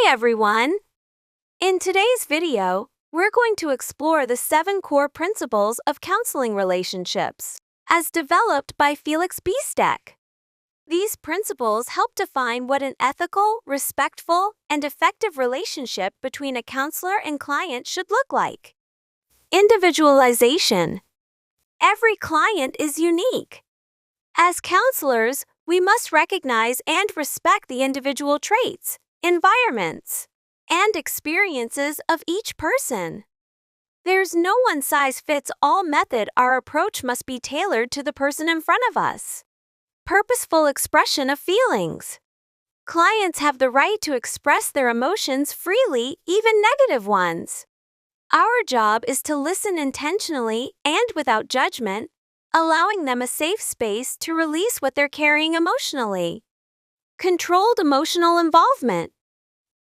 Hi everyone! In today's video, we're going to explore the 7 core principles of counseling relationships, as developed by Felix Biestek. These principles help define what an ethical, respectful, and effective relationship between a counselor and client should look like. Individualization. Every client is unique. As counselors, we must recognize and respect the individual traits, environments, and experiences of each person. There's no one-size-fits-all method. Our approach must be tailored to the person in front of us. Purposeful expression of feelings. Clients have the right to express their emotions freely, even negative ones. Our job is to listen intentionally and without judgment, allowing them a safe space to release what they're carrying emotionally. Controlled emotional involvement.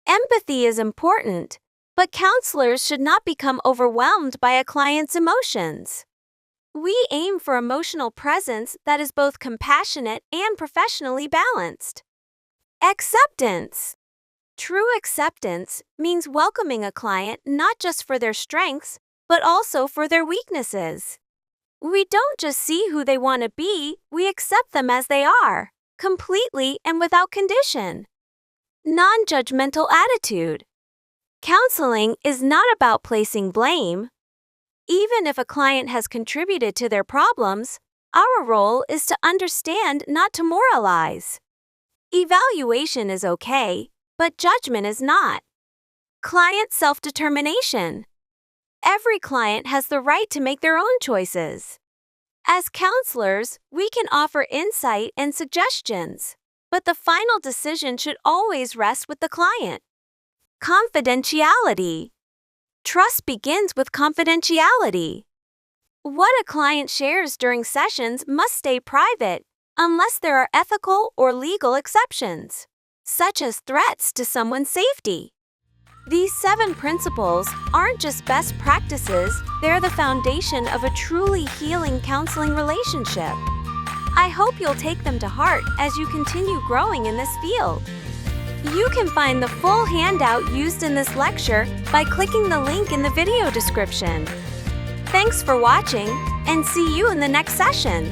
Empathy is important, but counselors should not become overwhelmed by a client's emotions. We aim for emotional presence that is both compassionate and professionally balanced. Acceptance. True acceptance means welcoming a client not just for their strengths, but also for their weaknesses. We don't just see who they want to be, we accept them as they are, completely and without condition. Non-judgmental attitude. Counseling is not about placing blame. Even if a client has contributed to their problems, our role is to understand, not to moralize. Evaluation is okay, but judgment is not. Client self-determination. Every client has the right to make their own choices. As counselors, we can offer insight and suggestions, but the final decision should always rest with the client. Confidentiality. Trust begins with confidentiality. What a client shares during sessions must stay private, unless there are ethical or legal exceptions, such as threats to someone's safety. These 7 principles aren't just best practices, they're the foundation of a truly healing counseling relationship. I hope you'll take them to heart as you continue growing in this field. You can find the full handout used in this lecture by clicking the link in the video description. Thanks for watching, and see you in the next session.